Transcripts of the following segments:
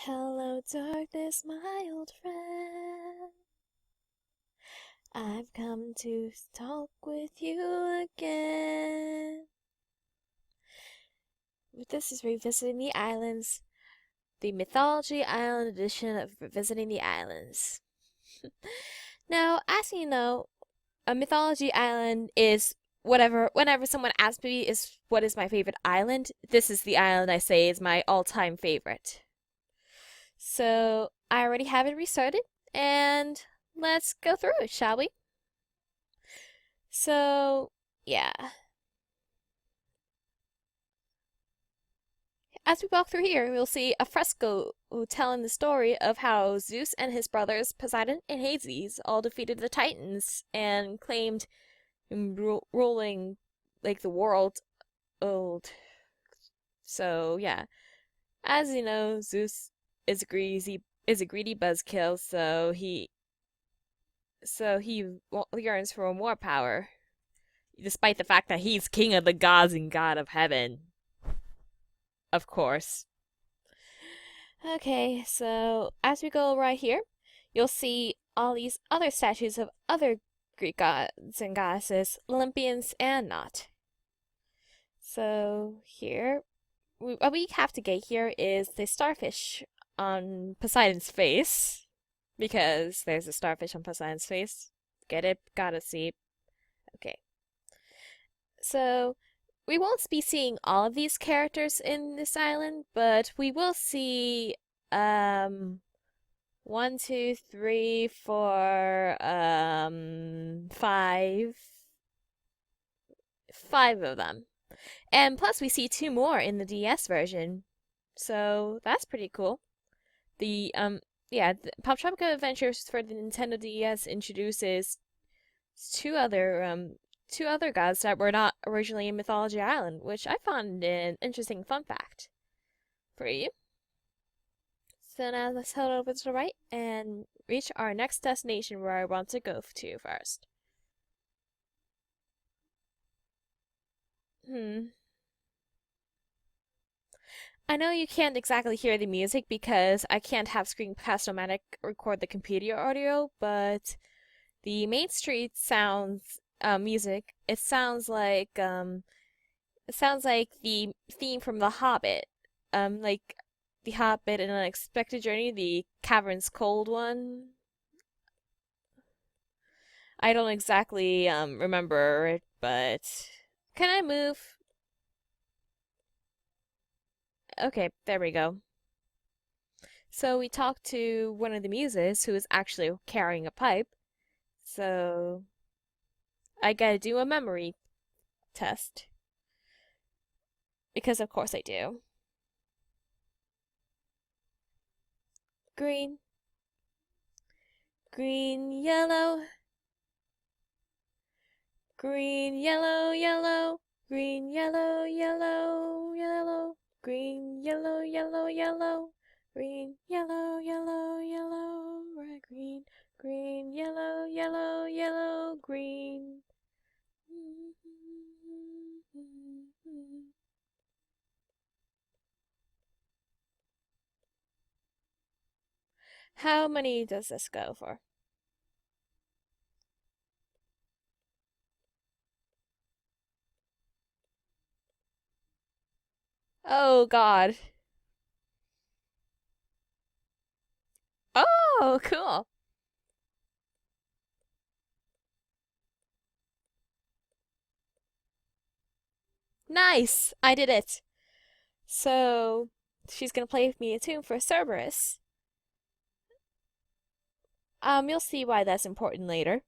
Hello, darkness, my old friend. I've come to talk with you again. This is Revisiting the Islands, the Mythology Island edition of Revisiting the Islands. Now, as you know, a Mythology Island is whenever someone asks me what is my favorite island, this is the island I say is my all-time favorite. So I already have it restarted, and let's go through it, shall we? So, yeah. As we walk through here, we'll see a fresco telling the story of how Zeus and his brothers Poseidon and Hades all defeated the Titans and claimed ruling like the world old. So, yeah. As you know, Zeus is a greedy buzzkill, so he yearns for more power, despite the fact that he's king of the gods and god of heaven. Of course. Okay, so as we go right here, you'll see all these other statues of other Greek gods and goddesses, Olympians and not. So here, what we have to get here is the starfish on Poseidon's face, because there's a starfish on Poseidon's face. Get it? Gotta see. Okay. So, we won't be seeing all of these characters in this island, but we will see, one, two, three, four, five of them. And plus, we see two more in the DS version. So, that's pretty cool. The, the Poptropica Adventures for the Nintendo DS introduces two other gods that were not originally in Mythology Island, which I found an interesting fun fact for you. So now let's head over to the right and reach our next destination where I want to go to first. I know you can't exactly hear the music because I can't have Screencast-O-Matic record the computer audio, but the Main Street sounds music. It sounds like the theme from The Hobbit. Like The Hobbit and Unexpected Journey, the Caverns Cold one. I don't exactly remember it, but can I move? Okay, there we go. So we talked to one of the muses who is actually carrying a pipe. So I gotta do a memory test. Because of course I do. Green, green, yellow, green, yellow, yellow, green, yellow, yellow, yellow, green, yellow, yellow, yellow, green, yellow, yellow, yellow, red, green, green, yellow, yellow, yellow, green. How many does this go for? Oh God. Oh, cool. Nice. I did it. So she's gonna play me a tune for Cerberus. You'll see why that's important later.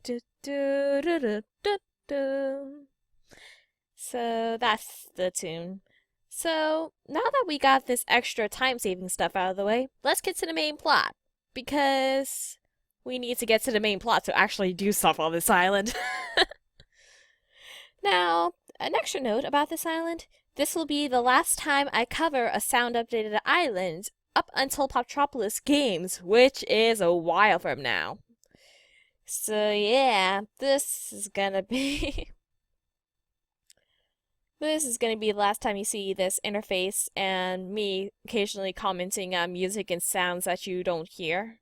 Du, du, du, du, du, du. So that's the tune. So now that we got this extra time-saving stuff out of the way, let's get to the main plot. Because we need to get to the main plot to actually do stuff on this island. Now, an extra note about this island. This will be the last time I cover a sound updated island up until Poptropolis Games, which is a while from now. So yeah, this is gonna be This is going to be the last time you see this interface and me occasionally commenting on music and sounds that you don't hear.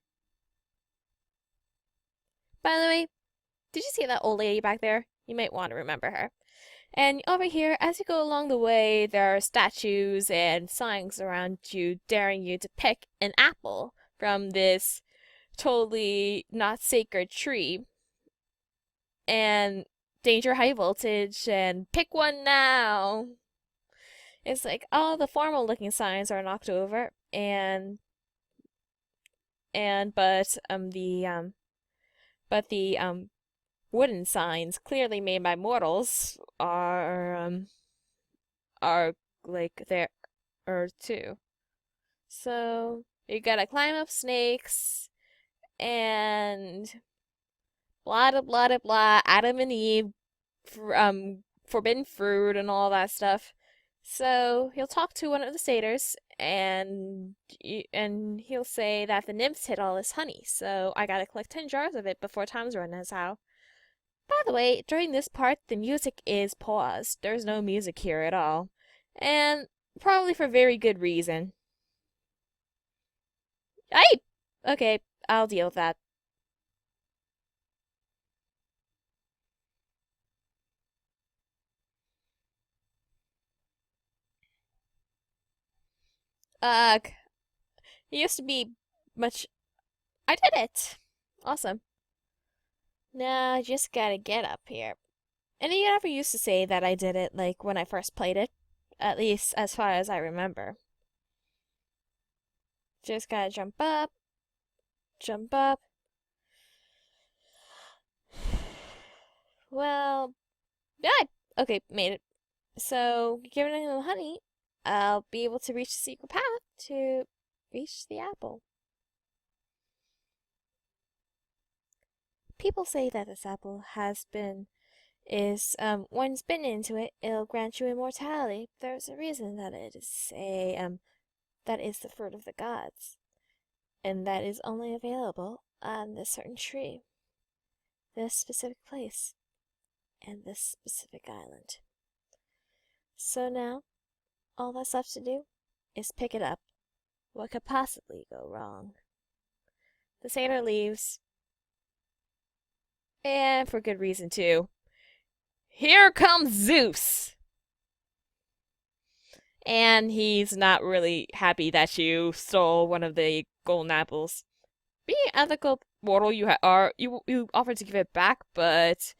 By the way, did you see that old lady back there? You might want to remember her. And over here, as you go along the way, there are statues and signs around you daring you to pick an apple from this totally not sacred tree. And danger high voltage and pick one now. It's like all the formal looking signs are knocked over and but the wooden signs clearly made by mortals are like there or too. So you gotta climb up snakes and blah blah blah blah. Adam and Eve, forbidden fruit and all that stuff. So he'll talk to one of the satyrs, and he'll say that the nymphs hid all this honey. So I gotta collect 10 jars of it before time's run as how. By the way, during this part, the music is paused. There's no music here at all, and probably for very good reason. I okay, I'll deal with that. Ugh, it used to be much. I did it. Awesome. Now I just gotta get up here. And you never used to say that I did it like when I first played it, at least as far as I remember. Just gotta jump up, jump up. Well, yeah, okay, made it. So, given a little honey, I'll be able to reach the secret path to reach the apple. People say that this apple has been is once bitten into it, it'll grant you immortality. There's a reason that it is that is the fruit of the gods, and that is only available on this certain tree, this specific place, and this specific island. So now, all that's left to do is pick it up. What could possibly go wrong? The satyr leaves, and for good reason too. Here comes Zeus! And he's not really happy that you stole one of the golden apples. Being an ethical mortal, you offered to give it back, but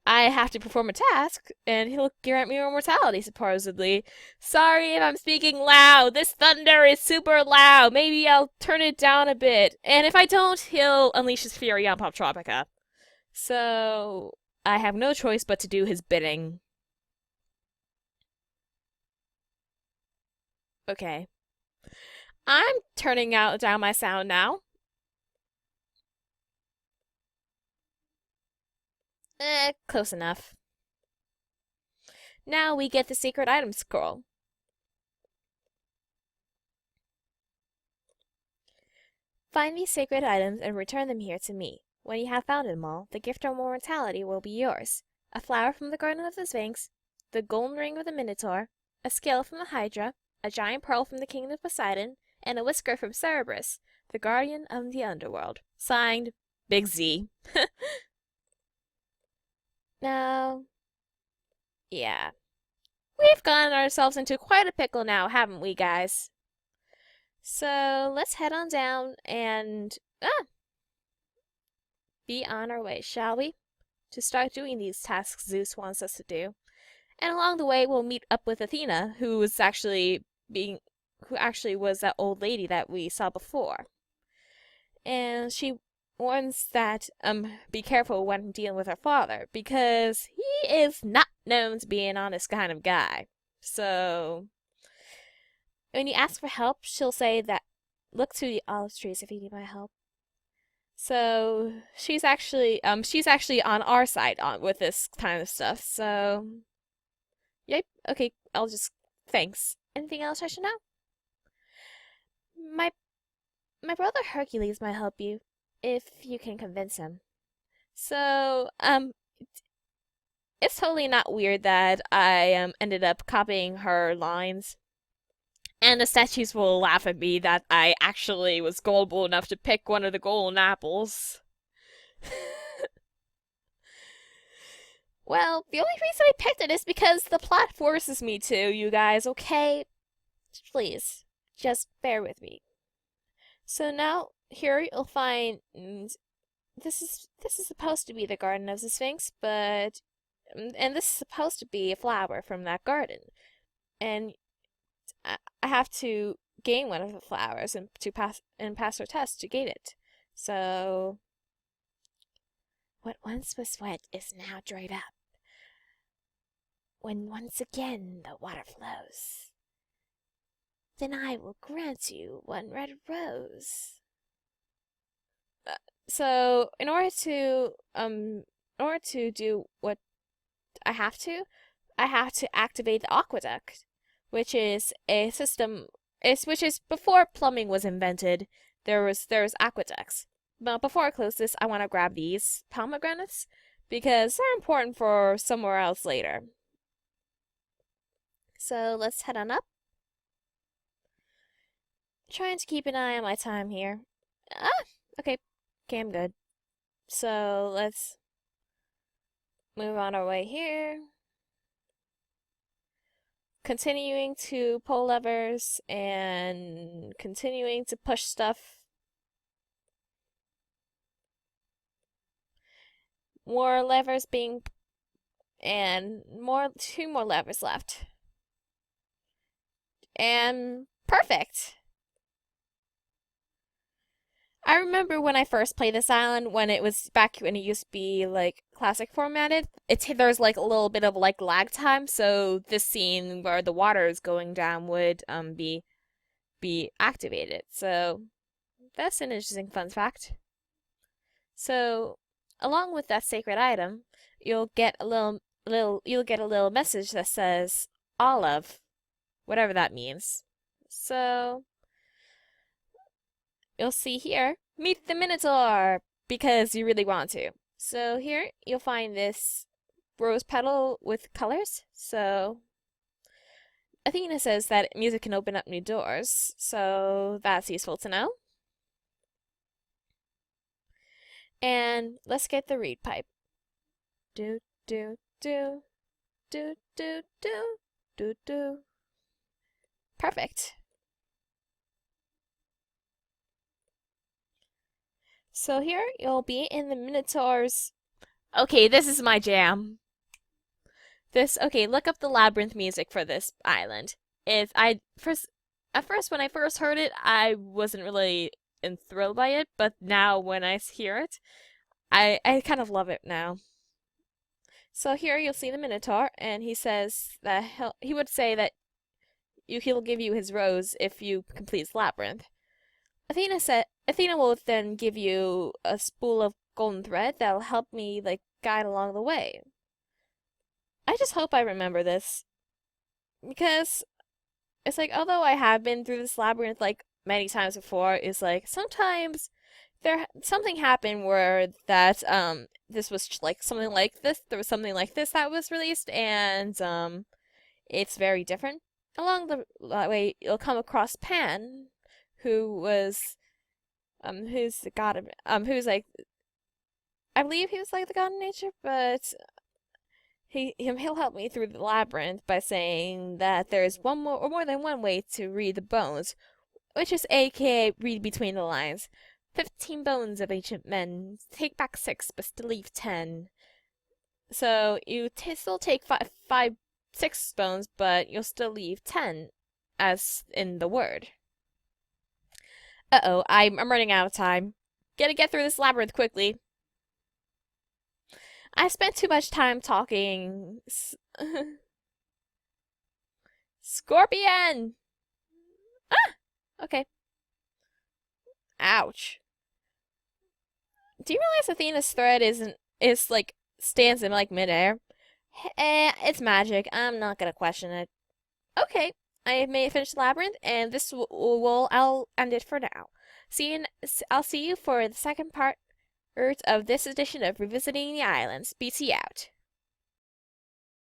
I have to perform a task, and he'll grant me immortality, supposedly. Sorry if I'm speaking loud. This thunder is super loud. Maybe I'll turn it down a bit. And if I don't, he'll unleash his fury on Poptropica. So I have no choice but to do his bidding. Okay. I'm turning down my sound now. Close enough. Now we get the secret item scroll. Find these sacred items and return them here to me. When you have found them all, the gift of immortality will be yours. A flower from the Garden of the Sphinx, the golden ring of the Minotaur, a scale from the Hydra, a giant pearl from the King of Poseidon, and a whisker from Cerberus, the guardian of the underworld. Signed, Big Z. Now, yeah. We've gotten ourselves into quite a pickle now, haven't we, guys? So let's head on down and be on our way, shall we? To start doing these tasks Zeus wants us to do. And along the way, we'll meet up with Athena, who actually was that old lady that we saw before. And she warns that be careful when dealing with her father, because he is not known to be an honest kind of guy. So when you ask for help, she'll say that look to the olive trees if you need my help. So she's actually on our side with this kind of stuff. So yep, okay, I'll just thanks. Anything else I should know? My my brother Hercules might help you if you can convince him. So it's totally not weird that I ended up copying her lines. And the statues will laugh at me that I actually was gullible enough to pick one of the golden apples. Well, the only reason I picked it is because the plot forces me to, you guys, okay? Please, just bear with me. So now, here you'll find this is supposed to be the Garden of the Sphinx, but and this is supposed to be a flower from that garden, and I have to gain one of the flowers and to pass her test to gain it. So what once was wet is now dried up. When once again the water flows, then I will grant you one red rose. So in order to do what I have to activate the aqueduct, which is a system which is before plumbing was invented. There was aqueducts. But before I close this, I want to grab these pomegranates because they're important for somewhere else later. So let's head on up. Trying to keep an eye on my time here. Okay. Okay, I'm good. So let's move on our way here. Continuing to pull levers and continuing to push stuff. More levers being and two more levers left. And perfect. I remember when I first played this island when it was back when it used to be like classic formatted. There's like a little bit of like lag time, so this scene where the water is going down would be activated. So that's an interesting fun fact. So along with that sacred item, you'll get a little message that says olive, whatever that means. So you'll see here, meet the Minotaur, because you really want to. So here, you'll find this rose petal with colors. So Athena says that music can open up new doors, so that's useful to know. And let's get the reed pipe. Do, do, do, do, do, do, do, do. Perfect. So here you'll be in the Minotaur's. Okay, this is my jam. Okay, look up the labyrinth music for this island. If I first At first when I first heard it, I wasn't really enthralled by it, but now when I hear it, I kind of love it now. So here you'll see the Minotaur, and he says that he would say that he'll give you his rose if you complete his labyrinth. Athena will then give you a spool of golden thread that'll help me like guide along the way. I just hope I remember this because it's like although I have been through this labyrinth like many times before, it's like sometimes something happened where that this was like something like this. There was something like this that was released, and it's very different. Along the way, you'll come across Pan, who's the god of who's like I believe he was like the god of nature, but he'll help me through the labyrinth by saying that there's one more or more than one way to read the bones, which is aka read between the lines. 15 bones of ancient men. Take back 6, but still leave 10. So you still take 6 bones, but you'll still leave 10, as in the word. Uh-oh, I'm running out of time. Gotta get through this labyrinth quickly. I spent too much time talking. Scorpion! Ah! Okay. Ouch. Do you realize Athena's thread is like stands in like midair? It's magic. I'm not gonna question it. Okay, I have made finished the labyrinth, and I'll end it for now. I'll see you for the second part of this edition of Revisiting the Islands. BT out.